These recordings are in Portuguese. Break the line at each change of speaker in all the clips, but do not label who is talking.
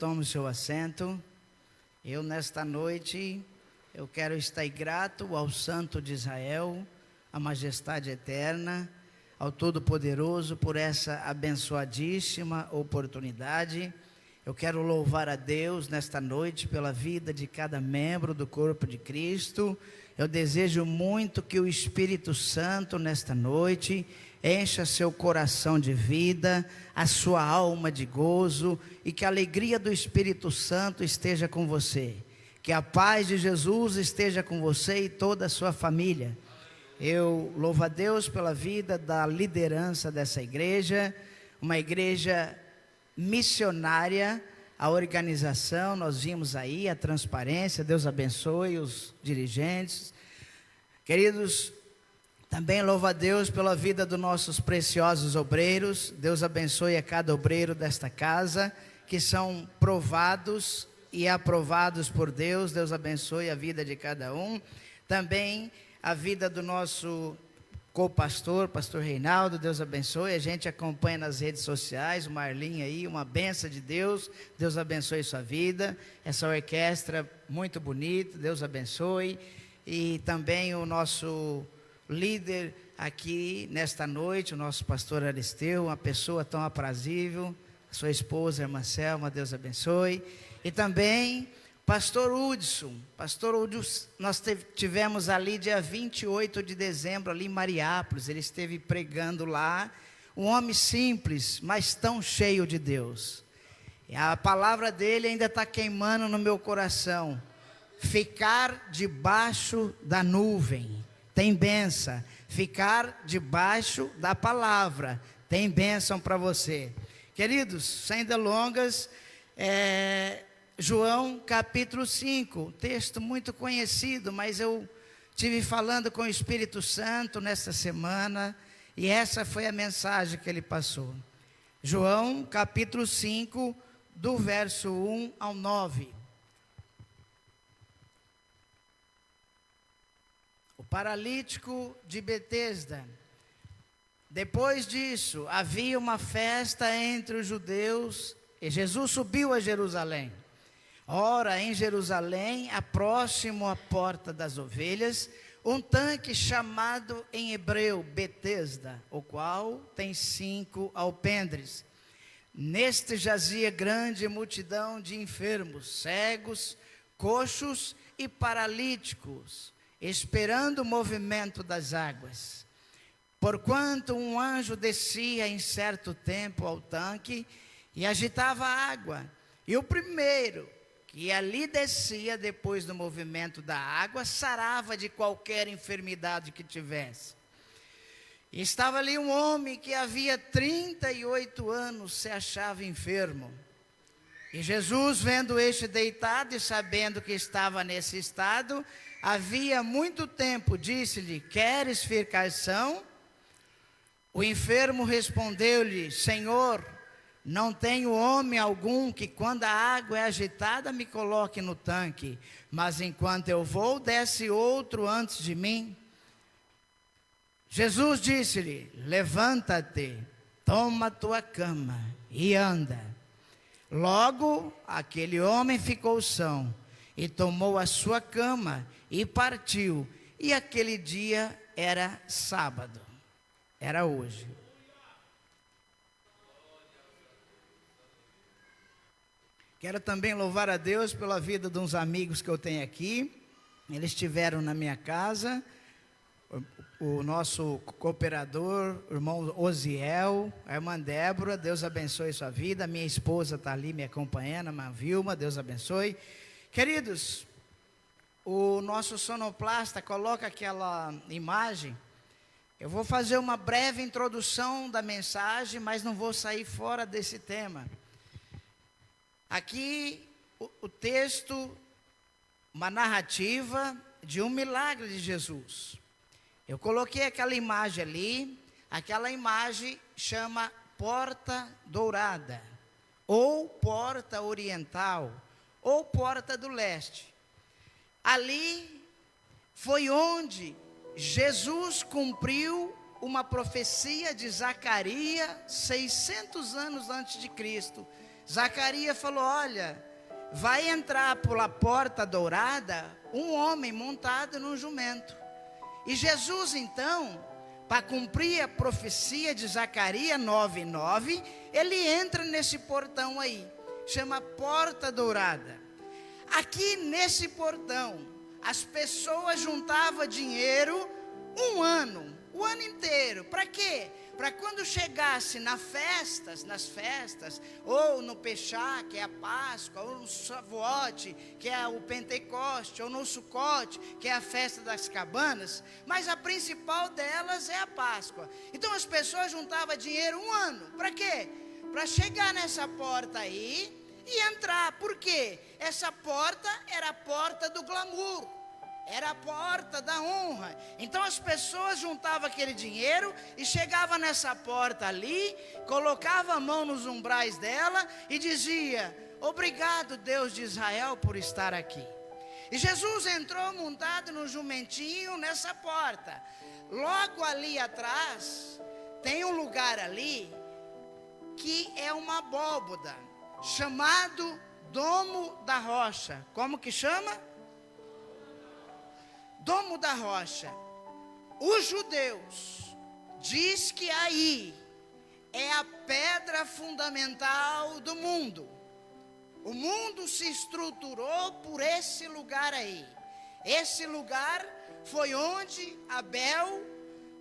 Tome o seu assento. Eu nesta noite, eu quero estar grato ao Santo de Israel, à Majestade Eterna, ao Todo-Poderoso por essa abençoadíssima oportunidade. Eu quero louvar a Deus nesta noite pela vida de cada membro do corpo de Cristo. Eu desejo muito que o Espírito Santo nesta noite encha seu coração de vida, a sua alma de gozo, e que a alegria do Espírito Santo esteja com você. Que a paz de Jesus esteja com você e toda a sua família. Eu louvo a Deus pela vida da liderança dessa igreja, uma igreja missionária, a organização, nós vimos aí a transparência. Deus abençoe os dirigentes. Queridos, também louvo a Deus pela vida dos nossos preciosos obreiros. Deus abençoe a cada obreiro desta casa, que são provados e aprovados por Deus. Deus abençoe a vida de cada um. Também a vida do nosso co-pastor, pastor Reinaldo. Deus abençoe. A gente acompanha nas redes sociais, o Marlinho aí, uma benção de Deus. Deus abençoe sua vida. Essa orquestra muito bonita, Deus abençoe. E também o nosso líder aqui nesta noite, o nosso pastor Aristeu, uma pessoa tão aprazível, sua esposa, a irmã Selma, Deus abençoe. E também pastor Hudson, nós tivemos ali dia 28 de dezembro, ali em Mariápolis, ele esteve pregando lá, um homem simples, mas tão cheio de Deus. E a palavra dele ainda está queimando no meu coração: ficar debaixo da nuvem tem bênção. Ficar debaixo da palavra tem bênção para você. Queridos, sem delongas, João capítulo 5, texto muito conhecido, mas eu tive falando com o Espírito Santo nesta semana, e essa foi a mensagem que ele passou. João capítulo 5, do verso 1 ao 9. O paralítico de Betesda. Depois disso, havia uma festa entre os judeus, e Jesus subiu a Jerusalém. Ora, em Jerusalém, próximo à porta das ovelhas, um tanque chamado em hebreu Betesda, o qual tem 5 alpendres. Neste jazia grande multidão de enfermos, cegos, coxos e paralíticos, esperando o movimento das águas. Porquanto um anjo descia em certo tempo ao tanque e agitava a água, e o primeiro que ali descia depois do movimento da água sarava de qualquer enfermidade que tivesse. E estava ali um homem que havia 38 anos se achava enfermo. E Jesus, vendo este deitado e sabendo que estava nesse estado havia muito tempo, disse-lhe: queres ficar são? O enfermo respondeu-lhe: Senhor, não tenho homem algum que quando a água é agitada me coloque no tanque, mas enquanto eu vou, desce outro antes de mim. Jesus disse-lhe: levanta-te, toma tua cama e anda. Logo aquele homem ficou são e tomou a sua cama e partiu. E aquele dia era sábado, era hoje. Quero também louvar a Deus pela vida de uns amigos que eu tenho aqui. Eles estiveram na minha casa. O nosso cooperador, o irmão Osiel, a irmã Débora, Deus abençoe sua vida. Minha esposa está ali me acompanhando, a irmã Vilma, Deus abençoe. Queridos, o nosso sonoplasta coloca aquela imagem. Eu vou fazer uma breve introdução da mensagem, mas não vou sair fora desse tema. Aqui o texto, uma narrativa de um milagre de Jesus. Eu coloquei aquela imagem ali, aquela imagem chama Porta Dourada, ou Porta Oriental, ou Porta do Leste. Ali foi onde Jesus cumpriu uma profecia de Zacarias 600 anos antes de Cristo. Zacarias falou: olha, vai entrar pela porta dourada um homem montado num jumento. E Jesus então, para cumprir a profecia de Zacarias 9:9, ele entra nesse portão aí, chama Porta Dourada. Aqui nesse portão, as pessoas juntavam dinheiro o ano inteiro. Para quê? Para quando chegasse nas festas, ou no Peshá, que é a Páscoa, ou no Shavuot, que é o Pentecoste, ou no Sucote, que é a festa das cabanas, mas a principal delas é a Páscoa. Então as pessoas juntavam dinheiro um ano. Para quê? Para chegar nessa porta aí e entrar. Por quê? Essa porta era a porta do glamour, era a porta da honra. Então as pessoas juntavam aquele dinheiro e chegavam nessa porta ali, colocavam a mão nos umbrais dela e dizia: obrigado, Deus de Israel, por estar aqui. E Jesus entrou montado no jumentinho nessa porta. Logo ali atrás tem um lugar ali que é uma abóboda, chamado Domo da Rocha. Como que chama? Domo da Rocha. Os judeus diz que aí é a pedra fundamental do mundo. O mundo se estruturou por esse lugar aí. Esse lugar foi onde Abel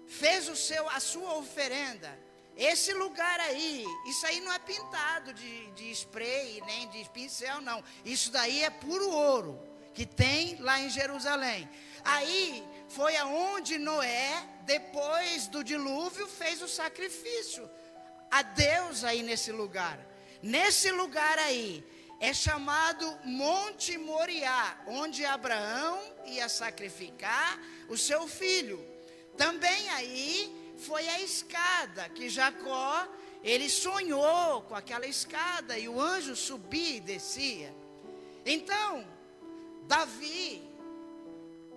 fez a sua oferenda. Esse lugar aí, isso aí não é pintado de spray, nem de pincel, não. Isso daí é puro ouro, que tem lá em Jerusalém. Aí foi aonde Noé, depois do dilúvio, fez o sacrifício a Deus aí nesse lugar. Nesse lugar aí, é chamado Monte Moriá, onde Abraão ia sacrificar o seu filho. Também aí foi a escada que Jacó, ele sonhou com aquela escada e o anjo subia e descia. Então, Davi,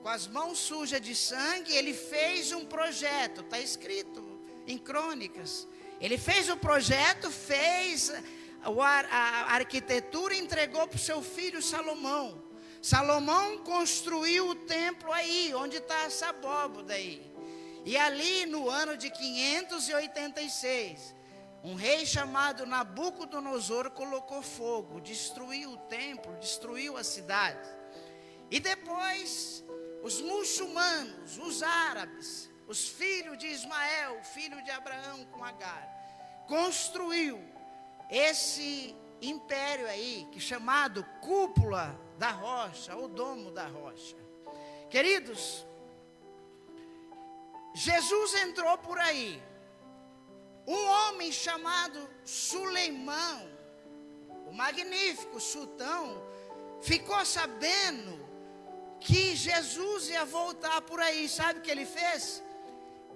com as mãos sujas de sangue, ele fez um projeto, está escrito em Crônicas. Ele fez o projeto, fez a arquitetura e entregou para o seu filho Salomão. Salomão construiu o templo aí, onde está essa abóboda aí. E ali no ano de 586, um rei chamado Nabucodonosor colocou fogo, destruiu o templo, destruiu a cidade. E depois, os muçulmanos, os árabes, os filhos de Ismael, filho de Abraão com Agar, construiu esse império aí, que é chamado Cúpula da Rocha, ou Domo da Rocha. Queridos, Jesus entrou por aí. Um homem chamado Suleimão, o magnífico sultão, ficou sabendo que Jesus ia voltar por aí. Sabe o que ele fez?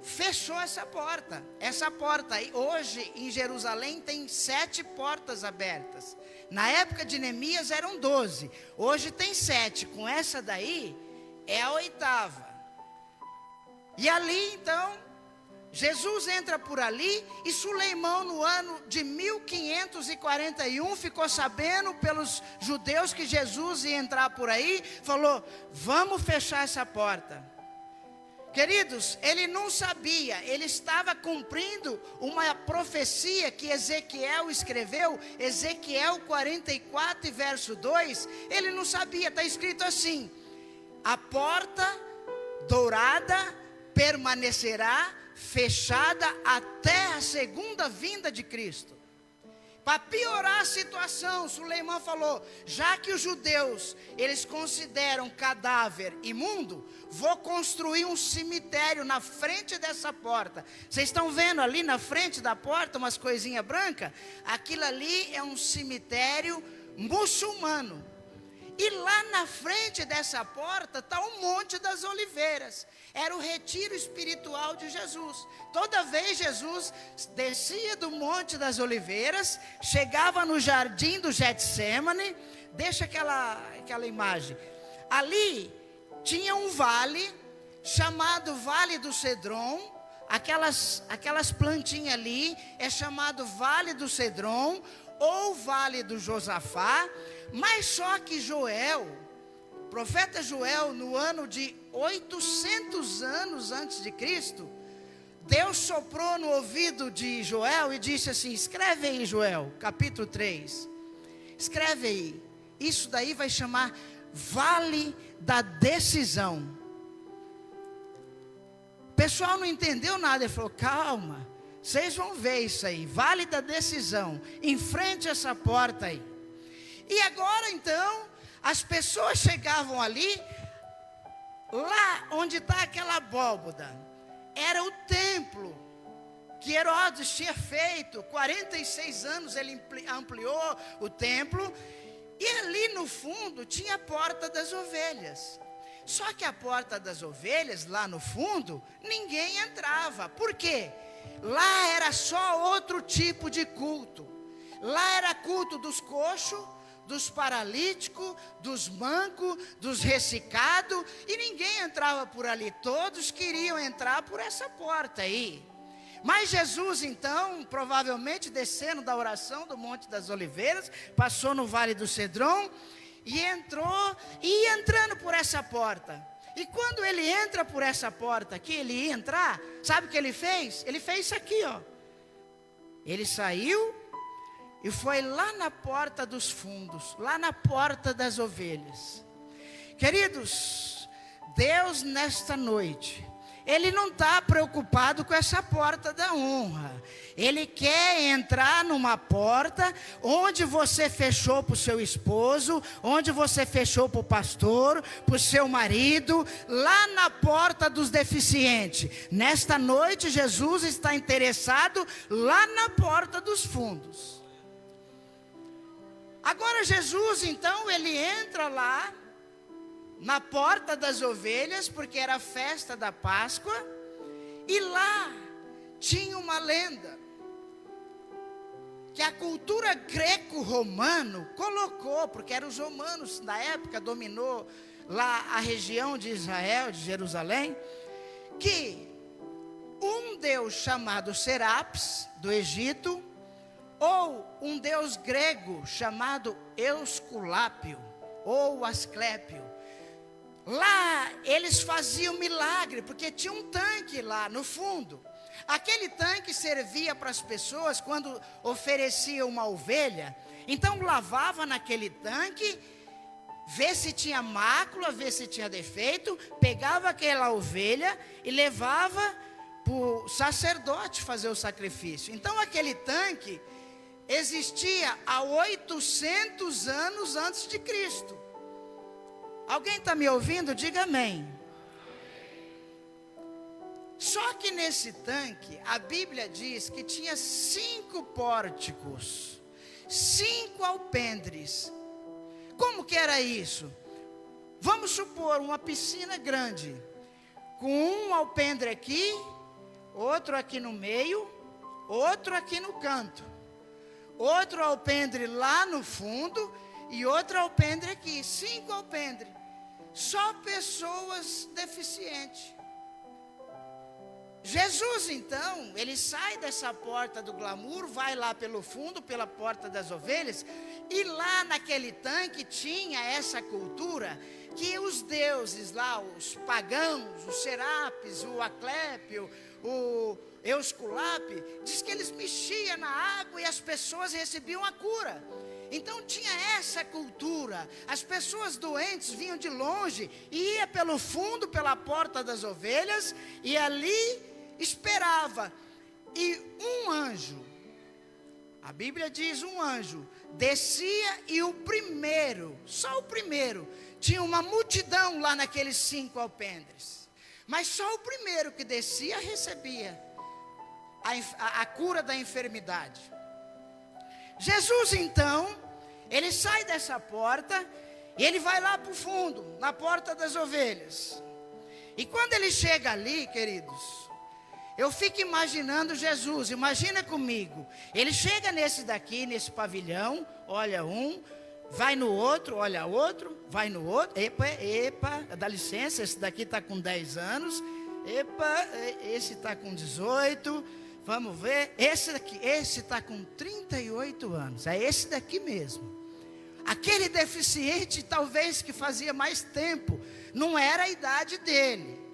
Fechou essa porta. Essa porta aí, hoje em Jerusalém tem 7 portas abertas. Na época de Neemias eram 12. Hoje tem 7. Com essa daí é a 8ª. E ali então, Jesus entra por ali e Suleimão no ano de 1541 ficou sabendo pelos judeus que Jesus ia entrar por aí, falou: vamos fechar essa porta. Queridos, ele não sabia, ele estava cumprindo uma profecia que Ezequiel escreveu, Ezequiel 44 verso 2, ele não sabia, está escrito assim: a porta dourada permanecerá fechada até a segunda vinda de Cristo. Para piorar a situação, Suleimão falou: já que os judeus, eles consideram cadáver imundo, vou construir um cemitério na frente dessa porta. Vocês estão vendo ali na frente da porta umas coisinhas brancas? Aquilo ali é um cemitério muçulmano. E lá na frente dessa porta está o Monte das Oliveiras. Era o retiro espiritual de Jesus. Toda vez Jesus descia do Monte das Oliveiras, chegava no jardim do Getsêmani. Deixa aquela imagem. Ali tinha um vale chamado Vale do Cedron. Aquelas plantinhas ali é chamado Vale do Cedron, ou Vale do Josafá, mas só que Joel, profeta Joel, no ano de 800 anos antes de Cristo, Deus soprou no ouvido de Joel e disse assim: escreve aí, Joel, capítulo 3, escreve aí, isso daí vai chamar Vale da Decisão. O pessoal não entendeu nada, ele falou: calma, vocês vão ver isso aí, Vale da Decisão, em frente a essa porta aí. E agora então, as pessoas chegavam ali, lá onde está aquela abóboda, era o templo que Herodes tinha feito, 46 anos ele ampliou o templo, e ali no fundo tinha a porta das ovelhas. Só que a porta das ovelhas, lá no fundo, ninguém entrava. Por quê? Lá era só outro tipo de culto. Lá era culto dos coxos, dos paralíticos, dos mancos, dos ressecados, e ninguém entrava por ali. Todos queriam entrar por essa porta aí. Mas Jesus então, provavelmente descendo da oração do Monte das Oliveiras, passou no Vale do Cedron e entrou, e ia entrando por essa porta. E quando ele entra por essa porta aqui, ele ia entrar, sabe o que ele fez? Ele fez isso aqui, ó. Ele saiu e foi lá na porta dos fundos, lá na porta das ovelhas. Queridos, Deus nesta noite, Ele não está preocupado com essa porta da honra. Ele quer entrar numa porta onde você fechou para o seu esposo, onde você fechou para o pastor, para o seu marido, lá na porta dos deficientes. Nesta noite, Jesus está interessado lá na porta dos fundos. Agora Jesus, então, ele entra lá na porta das ovelhas, porque era a festa da Páscoa, e lá tinha uma lenda que a cultura greco-romana colocou, porque eram os romanos na época, dominou lá a região de Israel, de Jerusalém, que um deus chamado Serapis, do Egito, ou um deus grego chamado Esculápio, ou Asclépio, lá eles faziam milagre, porque tinha um tanque lá no fundo. Aquele tanque servia para as pessoas quando oferecia uma ovelha. Então lavava naquele tanque, vê se tinha mácula, vê se tinha defeito, pegava aquela ovelha e levava para o sacerdote fazer o sacrifício. Então aquele tanque existia há 800 anos antes de Cristo. Alguém está me ouvindo? Diga amém. Só que nesse tanque, a Bíblia diz que tinha 5 pórticos, 5 alpendres. Como que era isso? Vamos supor uma piscina grande, com um alpendre aqui, outro aqui no meio, outro aqui no canto, outro alpendre lá no fundo e outro alpendre aqui. 5 alpendres, só pessoas deficientes. Jesus então, ele sai dessa porta do glamour, vai lá pelo fundo, pela porta das ovelhas, e lá naquele tanque tinha essa cultura, que os deuses lá, os pagãos, os Serapis, o Asclépio, o Esculápio, diz que eles mexiam na água e as pessoas recebiam a cura. Então tinha essa cultura, as pessoas doentes vinham de longe, ia pelo fundo, pela porta das ovelhas, e ali esperava, e um anjo, a Bíblia diz um anjo, descia, e o primeiro, só o primeiro, tinha uma multidão lá naqueles 5 alpendres, mas só o primeiro que descia recebia a cura da enfermidade. Jesus então, ele sai dessa porta, e ele vai lá para o fundo, na porta das ovelhas, e quando ele chega ali, queridos, eu fico imaginando Jesus, imagina comigo, ele chega nesse daqui, nesse pavilhão, olha um, vai no outro, olha outro, vai no outro, epa, dá licença, esse daqui está com 10 anos, epa, esse está com 18, Vamos ver, esse daqui, esse está com 38 anos, é esse daqui mesmo. Aquele deficiente, talvez que fazia mais tempo, não era a idade dele.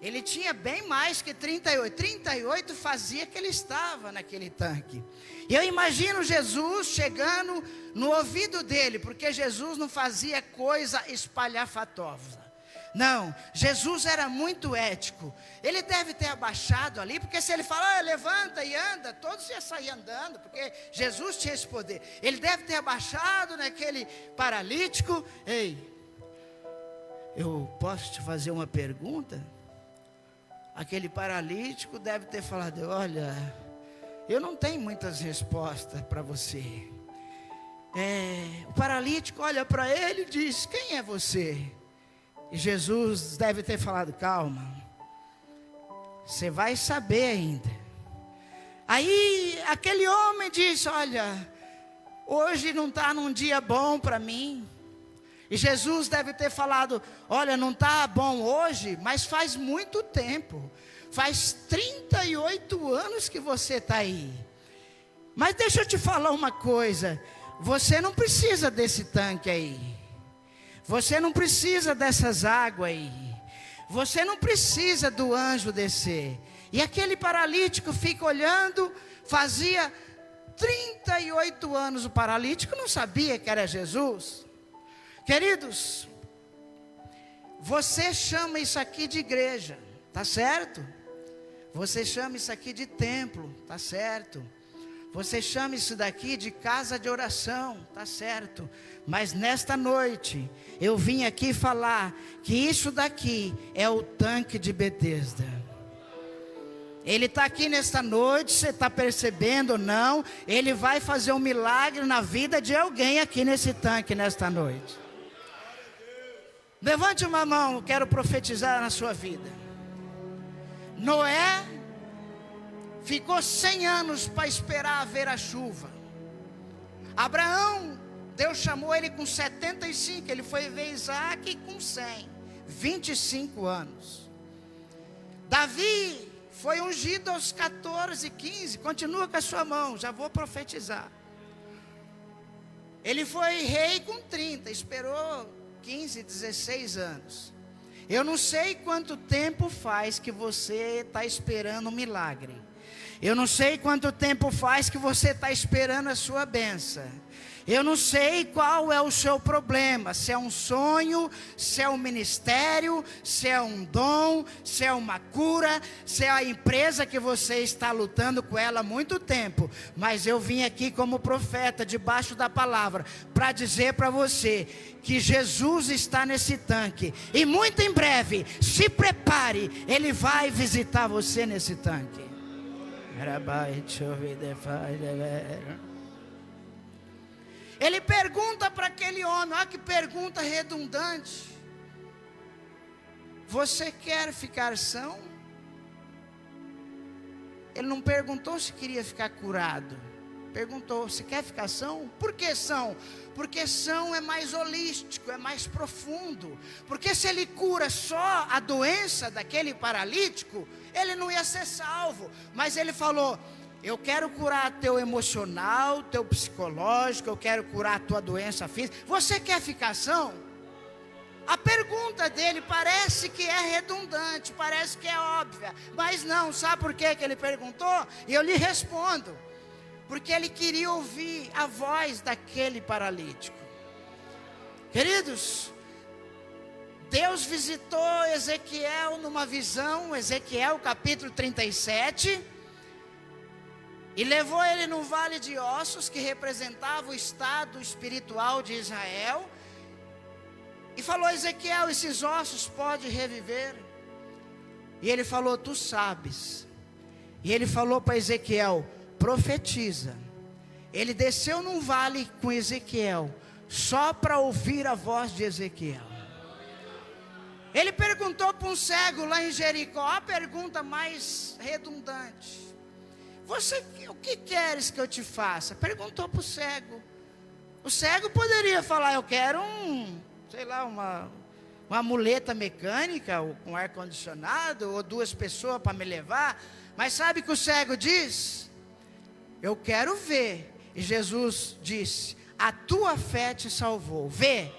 Ele tinha bem mais que 38. 38 fazia que ele estava naquele tanque. E eu imagino Jesus chegando no ouvido dele, porque Jesus não fazia coisa espalhafatosa. Não, Jesus era muito ético. Ele deve ter abaixado ali, porque se ele falar, levanta e anda, todos iam sair andando, porque Jesus tinha esse poder. Ele deve ter abaixado naquele paralítico. Ei, eu posso te fazer uma pergunta? Aquele paralítico deve ter falado, olha, eu não tenho muitas respostas para você. O paralítico olha para ele e diz, quem é você? E Jesus deve ter falado, calma, você vai saber ainda. Aí aquele homem disse, olha, hoje não está num dia bom para mim. E Jesus deve ter falado, olha, não está bom hoje, mas faz muito tempo. Faz 38 anos que você está aí. Mas deixa eu te falar uma coisa, você não precisa desse tanque aí. Você não precisa dessas águas aí. Você não precisa do anjo descer. E aquele paralítico fica olhando. Fazia 38 anos o paralítico não sabia que era Jesus. Queridos, você chama isso aqui de igreja, tá certo? Você chama isso aqui de templo, tá certo? Você chama isso daqui de casa de oração, tá certo? Mas nesta noite, eu vim aqui falar que isso daqui é o tanque de Betesda. Ele está aqui nesta noite, você está percebendo ou não? Ele vai fazer um milagre na vida de alguém aqui nesse tanque nesta noite. Levante uma mão, eu quero profetizar na sua vida. Noé ficou 100 anos para esperar ver a chuva. Abraão, Deus chamou ele com 75, ele foi ver Isaac com 100, 25 anos. Davi foi ungido aos 14, 15, continua com a sua mão, já vou profetizar. Ele foi rei com 30, esperou 15, 16 anos. Eu não sei quanto tempo faz que você está esperando um milagre. Eu não sei quanto tempo faz que você está esperando a sua bênção. Eu não sei qual é o seu problema, se é um sonho, se é um ministério, se é um dom, se é uma cura, se é a empresa que você está lutando com ela há muito tempo. Mas eu vim aqui como profeta, debaixo da palavra, para dizer para você que Jesus está nesse tanque. E muito em breve, se prepare, Ele vai visitar você nesse tanque. Ele pergunta para aquele homem, olha que pergunta redundante. Você quer ficar são? Ele não perguntou se queria ficar curado. Perguntou, você quer ficar são? Por que são? Porque são é mais holístico, é mais profundo. Porque se ele cura só a doença daquele paralítico, ele não ia ser salvo. Mas ele falou, eu quero curar teu emocional, teu psicológico, eu quero curar a tua doença física. Você quer ficar são? A pergunta dele parece que é redundante, parece que é óbvia. Mas não, sabe por que ele perguntou? E eu lhe respondo. Porque ele queria ouvir a voz daquele paralítico. Queridos, Deus visitou Ezequiel numa visão, Ezequiel capítulo 37, e levou ele no vale de ossos, que representava o estado espiritual de Israel, e falou, Ezequiel, esses ossos podem reviver? E ele falou, tu sabes. E ele falou para Ezequiel, profetiza. Ele desceu num vale com Ezequiel, só para ouvir a voz de Ezequiel. Ele perguntou para um cego lá em Jericó, a pergunta mais redundante. Você, o que queres que eu te faça? Perguntou para o cego. O cego poderia falar, eu quero uma muleta mecânica, ou com ar-condicionado, ou 2 pessoas para me levar. Mas sabe o que o cego diz? Eu quero ver. E Jesus disse: a tua fé te salvou. Vê.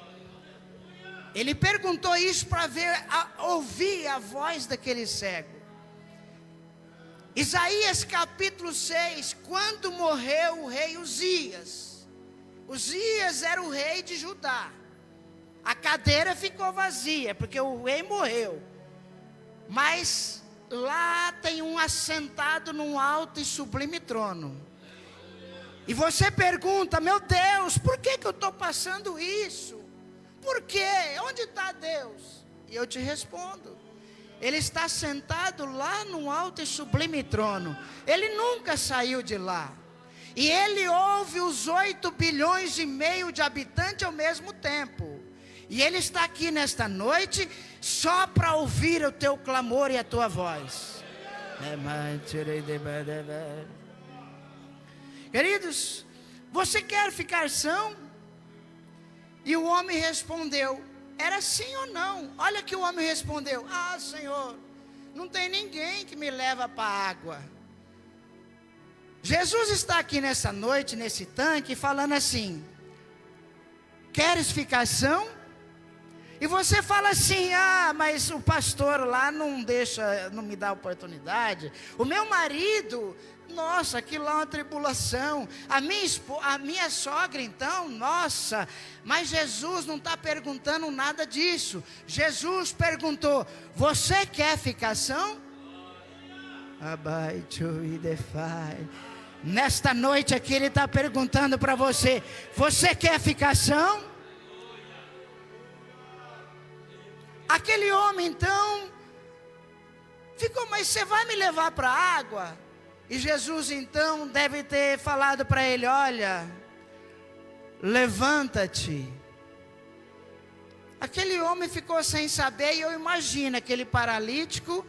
Ele perguntou isso para ouvir a voz daquele cego. Isaías capítulo 6, quando morreu o rei Uzias. Uzias era o rei de Judá. A cadeira ficou vazia, porque o rei morreu. Mas lá tem um assentado num alto e sublime trono. E você pergunta: meu Deus, por que eu estou passando isso? Por quê? Onde está Deus? E eu te respondo: Ele está sentado lá no alto e sublime trono. Ele nunca saiu de lá. E Ele ouve os 8 bilhões e meio de habitantes ao mesmo tempo. E Ele está aqui nesta noite só para ouvir o teu clamor e a tua voz. Queridos, você quer ficar são? E o homem respondeu: era sim ou não? Olha que o homem respondeu: ah, Senhor, não tem ninguém que me leva para a água. Jesus está aqui nessa noite, nesse tanque, falando assim: queres ficar são? E você fala assim: ah, mas o pastor lá não me dá oportunidade. O meu marido, nossa, aquilo lá é uma tribulação. A minha sogra então, nossa. Mas Jesus não está perguntando nada disso. Jesus perguntou: você quer ficar são? Nesta noite aqui Ele está perguntando para você: você quer ficar são? Aquele homem então ficou: mas você vai me levar para a água? E Jesus então deve ter falado para ele: olha, levanta-te. Aquele homem ficou sem saber, e eu imagino aquele paralítico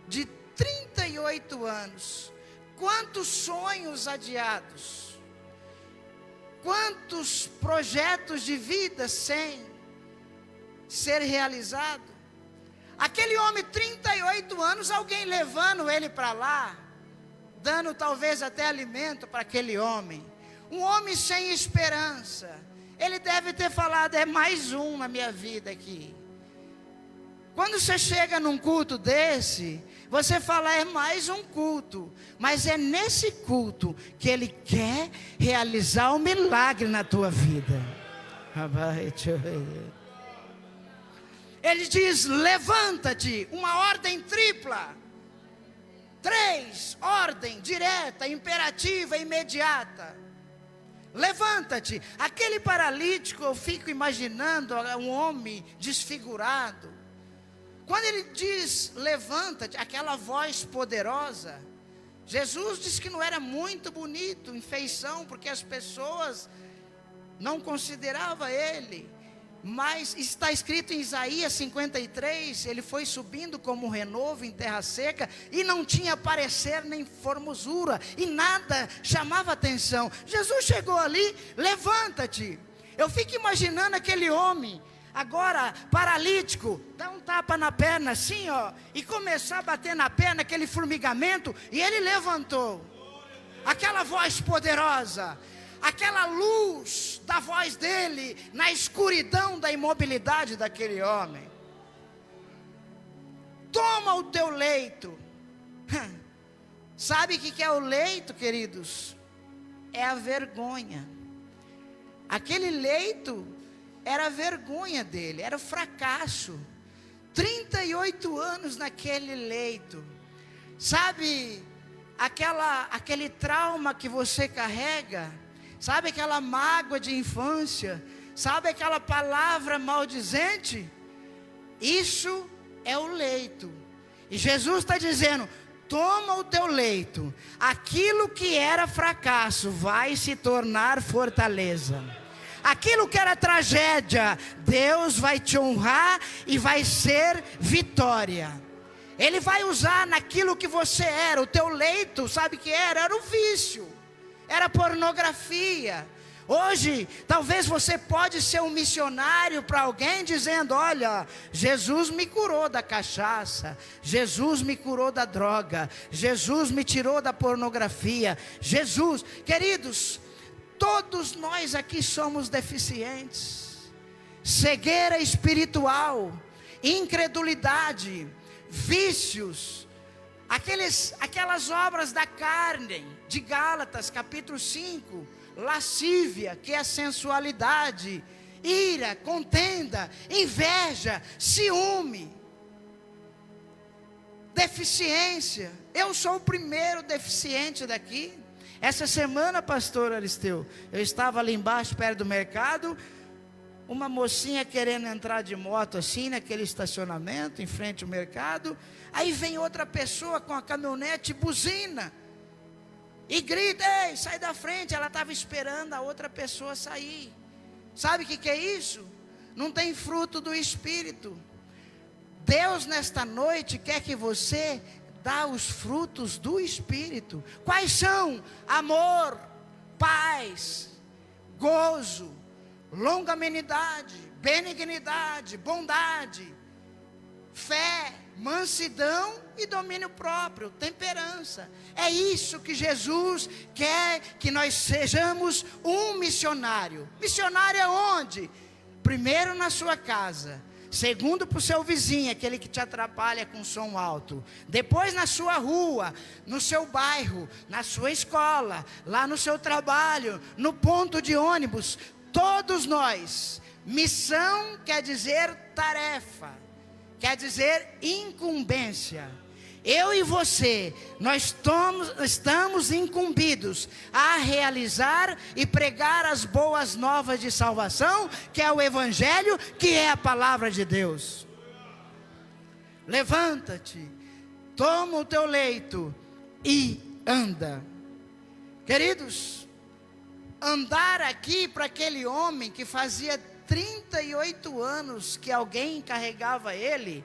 de 38 anos. Quantos sonhos adiados, quantos projetos de vida sem ser realizado. Aquele homem, 38 anos, alguém levando ele para lá, dando talvez até alimento para aquele homem. Um homem sem esperança. Ele deve ter falado: é mais um na minha vida aqui. Quando você chega num culto desse, você fala: é mais um culto. Mas é nesse culto que Ele quer realizar um milagre na tua vida. Ele diz: levanta-te. Uma ordem tripla. 3, ordem direta, imperativa, imediata. Levanta-te. Aquele paralítico, eu fico imaginando um homem desfigurado. Quando ele diz levanta-te, aquela voz poderosa, Jesus disse que não era muito bonito em feição, porque as pessoas não consideravam ele. Mas está escrito em Isaías 53, ele foi subindo como um renovo em terra seca, e não tinha parecer nem formosura, e nada chamava atenção. Jesus chegou ali: levanta-te. Eu fico imaginando aquele homem, agora paralítico, dá um tapa na perna assim, ó, e começar a bater na perna, aquele formigamento, e ele levantou. Aquela voz poderosa, aquela luz da voz dele na escuridão da imobilidade daquele homem. Toma o teu leito. Sabe o que é o leito, queridos? É a vergonha. Aquele leito era a vergonha dele, era o fracasso. 38 anos naquele leito. Sabe aquele trauma que você carrega? Sabe aquela mágoa de infância? Sabe aquela palavra maldizente? Isso é o leito. E Jesus está dizendo: toma o teu leito. Aquilo que era fracasso vai se tornar fortaleza. Aquilo que era tragédia, Deus vai te honrar e vai ser vitória. Ele vai usar naquilo que você era. O teu leito, sabe o que era? Era o vício. Era pornografia. Hoje, talvez você pode ser um missionário para alguém dizendo: olha, Jesus me curou da cachaça, Jesus me curou da droga, Jesus me tirou da pornografia, Jesus. Queridos, todos nós aqui somos deficientes. Cegueira espiritual, incredulidade, vícios, aquelas obras da carne, de Gálatas capítulo 5, lascívia, que é a sensualidade, ira, contenda, inveja, ciúme, deficiência. Eu sou o primeiro deficiente daqui. Essa semana, pastor Aristeu, eu estava ali embaixo, perto do mercado, uma mocinha querendo entrar de moto assim, naquele estacionamento, em frente ao mercado. Aí vem outra pessoa com a caminhonete e buzina, e grita: ei, sai da frente. Ela estava esperando a outra pessoa sair. Sabe o que é isso? Não tem fruto do Espírito. Deus nesta noite quer que você dá os frutos do Espírito. Quais são? Amor, paz, gozo, longanimidade, benignidade, bondade, fé, mansidão e domínio próprio, temperança. É isso que Jesus quer, que nós sejamos um missionário. Missionário é onde? Primeiro na sua casa, segundo para o seu vizinho, aquele que te atrapalha com som alto, depois na sua rua, no seu bairro, na sua escola, lá no seu trabalho, no ponto de ônibus. Todos nós. Missão quer dizer tarefa, quer dizer incumbência. Eu e você, nós estamos incumbidos a realizar e pregar as boas novas de salvação, que é o Evangelho, que é a palavra de Deus. Levanta-te, toma o teu leito e anda. Queridos, andar aqui para aquele homem que fazia 38 anos que alguém carregava ele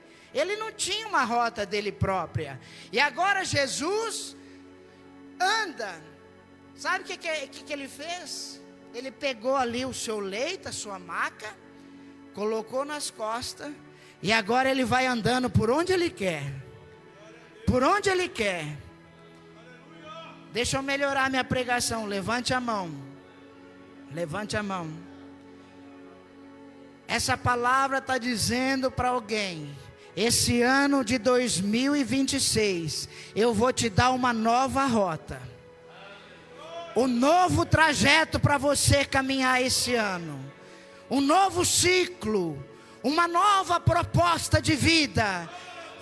não tinha uma rota dele própria. E agora Jesus anda. Sabe o que ele fez? Ele pegou ali o seu leito, a sua maca, colocou nas costas, e agora ele vai andando por onde ele quer. Por onde ele quer. Deixa eu melhorar minha pregação. Levante a mão. Levante a mão. Essa palavra está dizendo para alguém: esse ano de 2026, eu vou te dar uma nova rota, um novo trajeto para você caminhar esse ano, um novo ciclo, uma nova proposta de vida.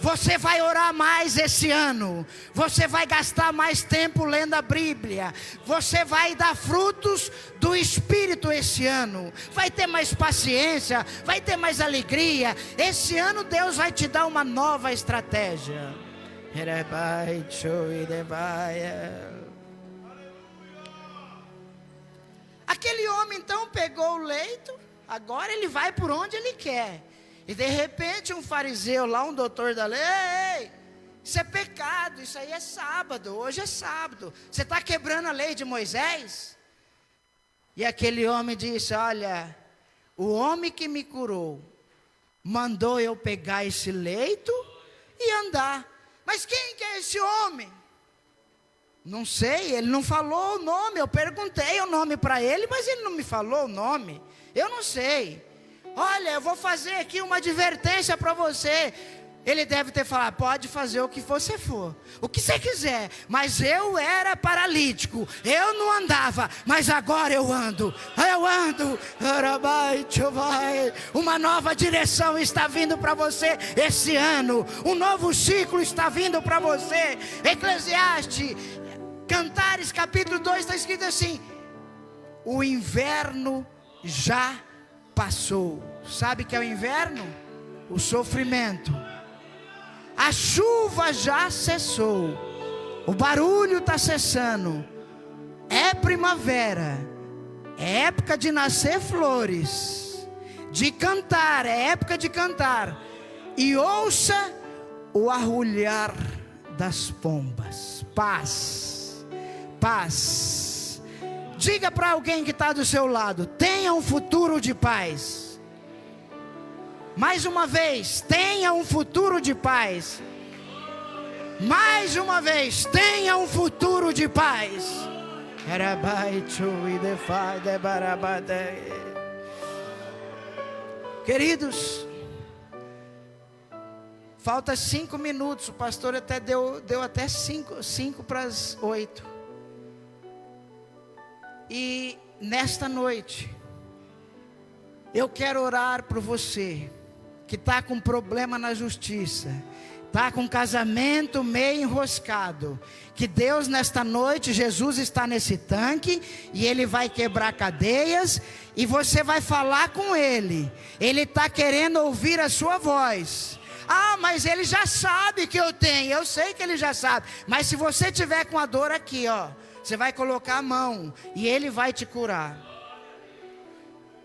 Você vai orar mais esse ano, você vai gastar mais tempo lendo a Bíblia, você vai dar frutos do Espírito esse ano, vai ter mais paciência, vai ter mais alegria. Esse ano Deus vai te dar uma nova estratégia. Aquele homem então pegou o leito, agora ele vai por onde ele quer. E de repente um fariseu lá, um doutor da lei: ei, isso é pecado, isso aí é sábado, hoje é sábado, você está quebrando a lei de Moisés? E aquele homem disse: olha, o homem que me curou mandou eu pegar esse leito e andar. Mas quem que é esse homem? Não sei, ele não falou o nome. Eu perguntei o nome para ele, mas ele não me falou o nome. Eu não sei. Olha, eu vou fazer aqui uma advertência para você. Ele deve ter falado: pode fazer o que você for, o que você quiser, mas eu era paralítico, eu não andava, mas agora eu ando. Uma nova direção está vindo para você esse ano, um novo ciclo está vindo para você. Eclesiastes, Cantares capítulo 2 está escrito assim: o inverno já passou. Sabe o que é o inverno? O sofrimento. A chuva já cessou, o barulho está cessando, é primavera, é época de nascer flores, de cantar, é época de cantar. E ouça o arrulhar das pombas. Paz, paz. Diga para alguém que está do seu lado: tenha um futuro de paz. Mais uma vez, tenha um futuro de paz. Mais uma vez, tenha um futuro de paz. Queridos, falta 5 minutos. O pastor até deu até 5 para as 8. E nesta noite, eu quero orar por você que está com problema na justiça, está com casamento meio enroscado, que Deus nesta noite, Jesus está nesse tanque, e Ele vai quebrar cadeias, e você vai falar com Ele. Ele está querendo ouvir a sua voz. Ah, mas Ele já sabe que eu tenho. Eu sei que Ele já sabe, mas se você tiver com a dor aqui, ó, você vai colocar a mão, e Ele vai te curar.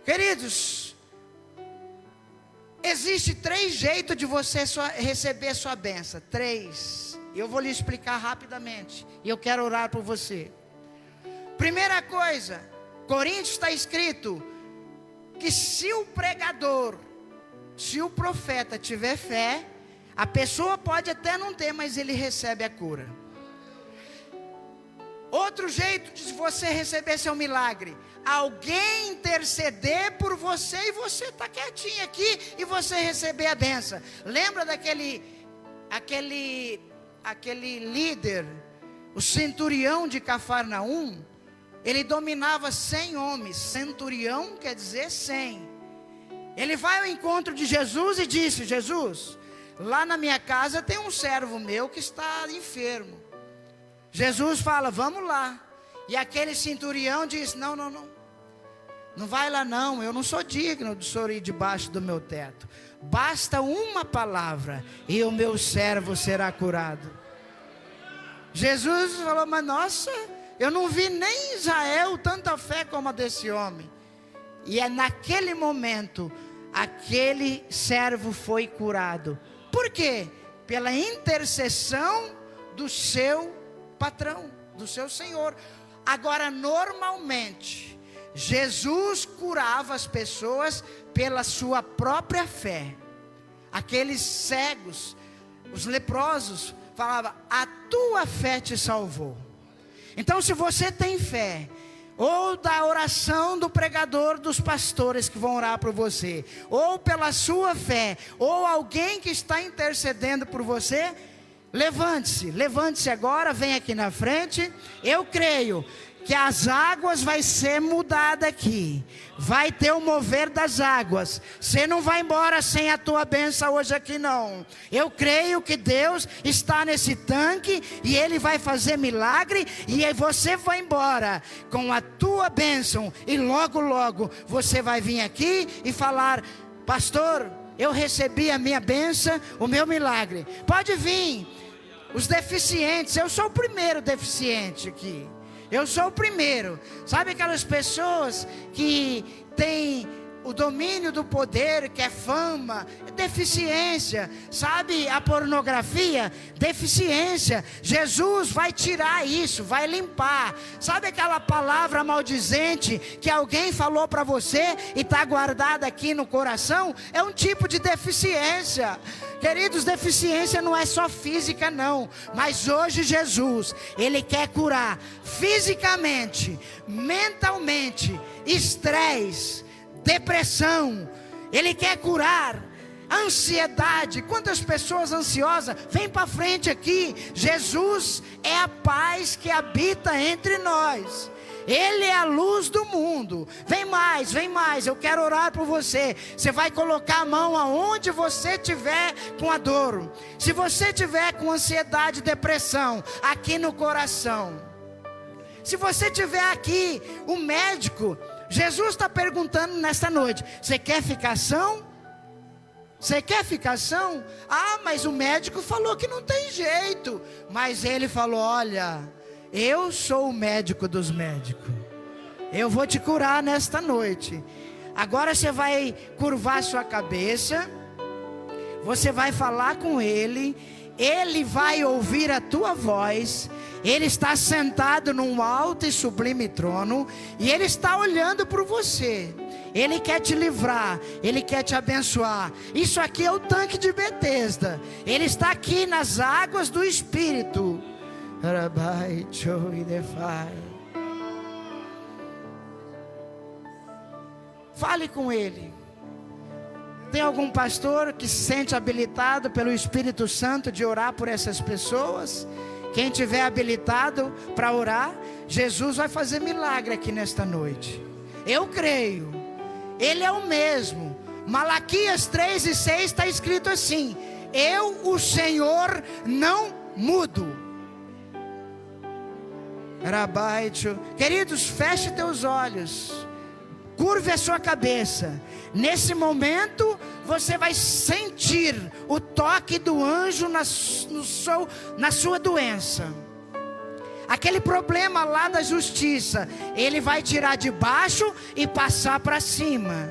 Queridos, existe 3 jeitos de você receber sua bênção. 3. Eu vou lhe explicar rapidamente. E eu quero orar por você. Primeira coisa, Coríntios está escrito que se o pregador, se o profeta tiver fé, a pessoa pode até não ter, mas ele recebe a cura. Outro jeito de você receber seu milagre: alguém interceder por você, e você está quietinho aqui, e você receber a benção. Lembra daquele líder, o centurião de Cafarnaum? Ele dominava 100 homens. Centurião quer dizer 100. Ele vai ao encontro de Jesus e disse: Jesus, lá na minha casa tem um servo meu que está enfermo. Jesus fala: vamos lá. E aquele centurião diz: não vai lá não, eu não sou digno do senhor ir debaixo do meu teto. Basta uma palavra e o meu servo será curado. Jesus falou: mas nossa, eu não vi nem em Israel tanta fé como a desse homem. E é naquele momento, aquele servo foi curado. Por quê? Pela intercessão do seu patrão, do seu Senhor. Agora, normalmente, Jesus curava as pessoas pela sua própria fé. Aqueles cegos, os leprosos, falavam: a tua fé te salvou. Então, se você tem fé, ou da oração do pregador, dos pastores que vão orar por você, ou pela sua fé, ou alguém que está intercedendo por você, levante-se agora, vem aqui na frente. Eu creio que as águas vai ser mudada aqui, vai ter o mover das águas. Você não vai embora sem a tua bênção hoje aqui não. Eu creio que Deus está nesse tanque, e Ele vai fazer milagre, e aí você vai embora com a tua bênção, e logo você vai vir aqui e falar: pastor, eu recebi a minha bênção, o meu milagre. Pode vir. Os deficientes, eu sou o primeiro deficiente aqui. Eu sou o primeiro. Sabe aquelas pessoas que têm o domínio do poder, que é fama, deficiência. Sabe a pornografia? Deficiência. Jesus vai tirar isso, vai limpar. Sabe aquela palavra maldizente que alguém falou para você e está guardada aqui no coração? É um tipo de deficiência. Queridos, deficiência não é só física não, mas hoje Jesus, Ele quer curar fisicamente, mentalmente, estresse, depressão. Ele quer curar ansiedade. Quantas pessoas ansiosas? Vem para frente aqui. Jesus é a paz que habita entre nós. Ele é a luz do mundo. Vem mais, eu quero orar por você. Você vai colocar a mão aonde você estiver com a dor. Se você estiver com ansiedade, depressão, aqui no coração. Se você estiver aqui, o médico, Jesus está perguntando nesta noite: você quer ficar são? Você quer ficar são? Ah, mas o médico falou que não tem jeito. Mas ele falou: olha, eu sou o médico dos médicos. Eu vou te curar nesta noite. Agora você vai curvar sua cabeça. Você vai falar com Ele. Ele vai ouvir a tua voz. Ele está sentado num alto e sublime trono, e Ele está olhando por você. Ele quer te livrar, Ele quer te abençoar. Isso aqui é o tanque de Betesda. Ele está aqui nas águas do Espírito. Fale com Ele. Tem algum pastor que se sente habilitado pelo Espírito Santo de orar por essas pessoas? Quem tiver habilitado para orar, Jesus vai fazer milagre aqui nesta noite. Eu creio. Ele é o mesmo. Malaquias 3:6 está escrito assim: eu, o Senhor, não mudo. Queridos, feche teus olhos, curve a sua cabeça. Nesse momento você vai sentir o toque do anjo na sua doença. Aquele problema lá da justiça, Ele vai tirar de baixo e passar para cima.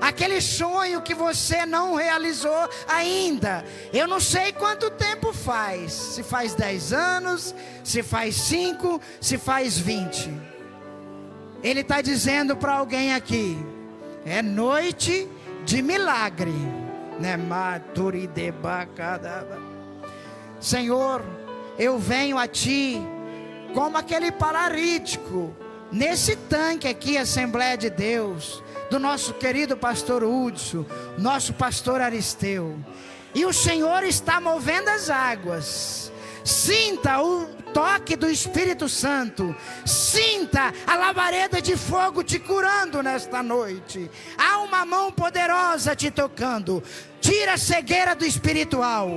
Aquele sonho que você não realizou ainda, eu não sei quanto tempo faz. Se faz 10 anos, se faz 5, se faz 20. Ele está dizendo para alguém aqui: é noite de milagre. Senhor, eu venho a Ti como aquele paralítico nesse tanque aqui, Assembleia de Deus, do nosso querido pastor Hudson, nosso pastor Aristeu. E o Senhor está movendo as águas. Sinta o toque do Espírito Santo. Sinta a labareda de fogo te curando nesta noite. Há uma mão poderosa te tocando. Tira a cegueira do espiritual,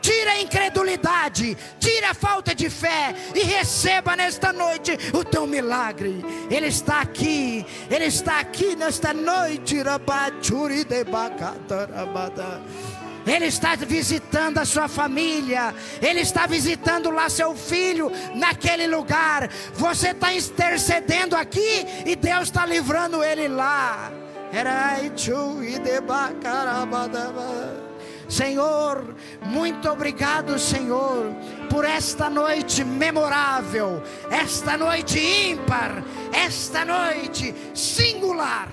tira a incredulidade, tira a falta de fé e receba nesta noite o teu milagre. Ele está aqui nesta noite. Ele está visitando a sua família. Ele está visitando lá seu filho naquele lugar. Você está intercedendo aqui e Deus está livrando ele lá. Senhor, muito obrigado, Senhor, por esta noite memorável, esta noite ímpar, esta noite singular,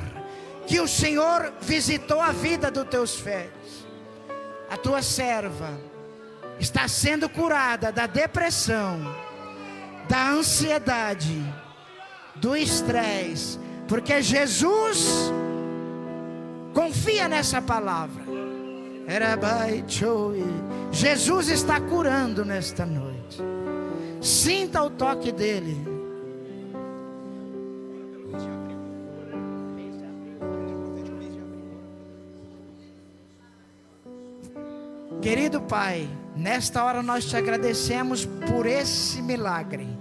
que o Senhor visitou a vida dos teus filhos. A tua serva está sendo curada da depressão, da ansiedade, do estresse, porque Jesus confia nessa palavra. Jesus está curando nesta noite. Sinta o toque dele. Querido Pai, nesta hora nós te agradecemos por esse milagre.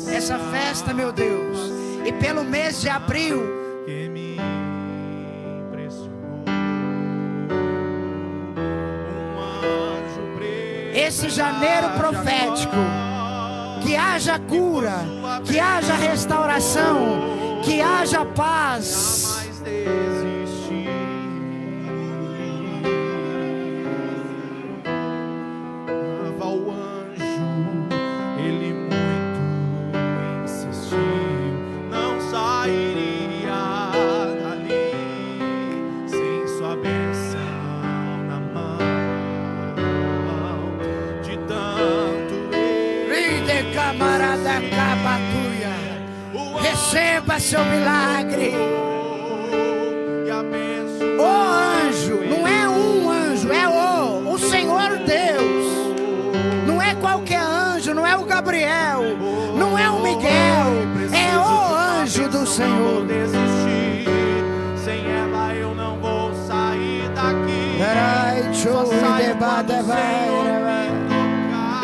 Essa festa, meu Deus, e pelo mês de abril,
que me impressionou,
esse janeiro profético, que haja cura, que haja restauração, que haja paz. Receba seu milagre. O anjo, não é um anjo, é o Senhor Deus. Não é qualquer anjo, não é o Gabriel, não é o Miguel, é o anjo do Senhor.
Sem ela eu não vou sair daqui. Só saio quando o Senhor me tocar.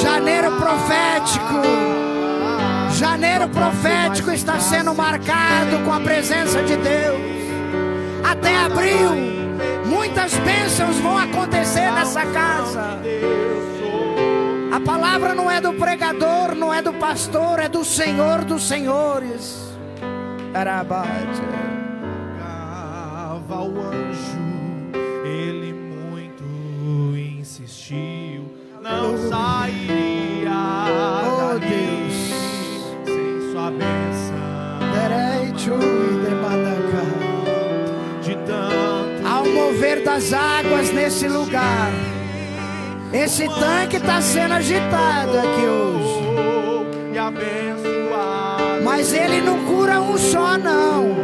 Janeiro profético. Janeiro profético está sendo marcado com a presença de Deus. Até abril, muitas bênçãos vão acontecer nessa casa. A palavra não é do pregador, não é do pastor, é do Senhor dos senhores. Arabate.
Ao anjo, ele muito insistiu, não sairia dali sem sua bênção. De tanto
ao mover das águas nesse lugar, esse tanque está sendo agitado aqui hoje.
E abençoado,
mas ele não cura um só não.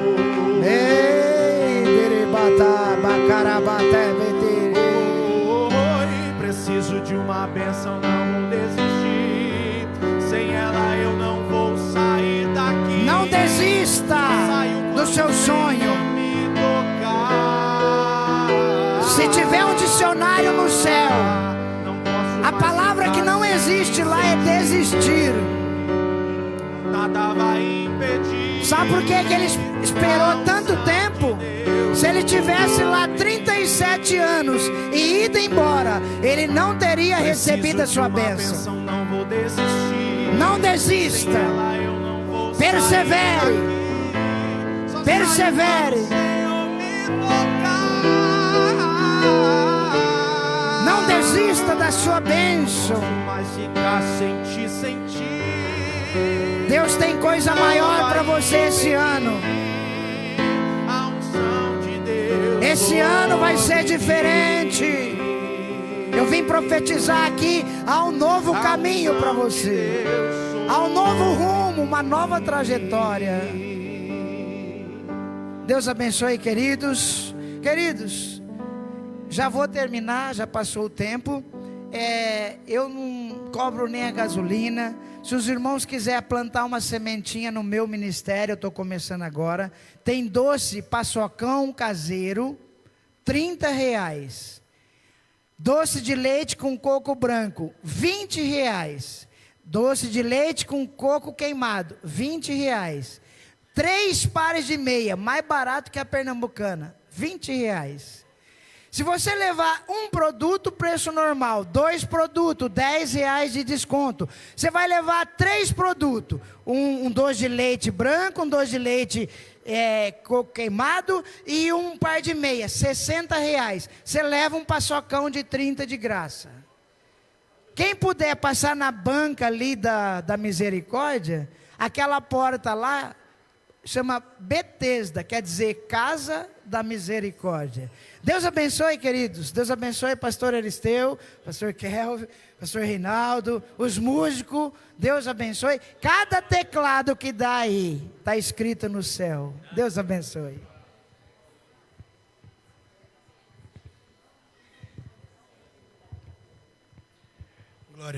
Preciso de uma bênção, não vou desistir. Sem ela eu não vou sair daqui.
Não desista do seu sonho. Se tiver um dicionário no céu, a palavra que não existe lá é desistir.
Nada vai impedir.
Sabe por que ele esperou tanto tempo? Se ele tivesse lá 37 anos e ido embora, ele não teria recebido a sua bênção.
Não vou desistir.
Não desista. Persevere. Persevere. Não desista da sua bênção.
Mas ficar sem ti.
Deus tem coisa maior para você esse ano. Esse ano vai ser diferente. Eu vim profetizar aqui. Há um novo caminho para você. Há um novo rumo, uma nova trajetória. Deus abençoe, queridos. Queridos, já vou terminar, já passou o tempo. Eu não cobro nem a gasolina. Se os irmãos quiserem plantar uma sementinha no meu ministério, eu estou começando agora. Tem doce paçocão caseiro, R$30. Doce de leite com coco branco, R$20. Doce de leite com coco queimado, R$20. 3 pares de meia, mais barato que a pernambucana, R$20. Se você levar um produto, preço normal, 2 produtos, R$10 de desconto. Você vai levar 3 produtos, um doce de leite branco, um doce de leite coco queimado e um par de meia, R$60. Você leva um paçocão de 30 de graça. Quem puder passar na banca ali da Misericórdia, aquela porta lá chama Betesda, quer dizer Casa da Misericórdia. Deus abençoe, queridos. Deus abençoe pastor Aristeu, pastor Kelvin, pastor Reinaldo, os músicos. Deus abençoe. Cada teclado que dá aí está escrito no céu. Deus abençoe.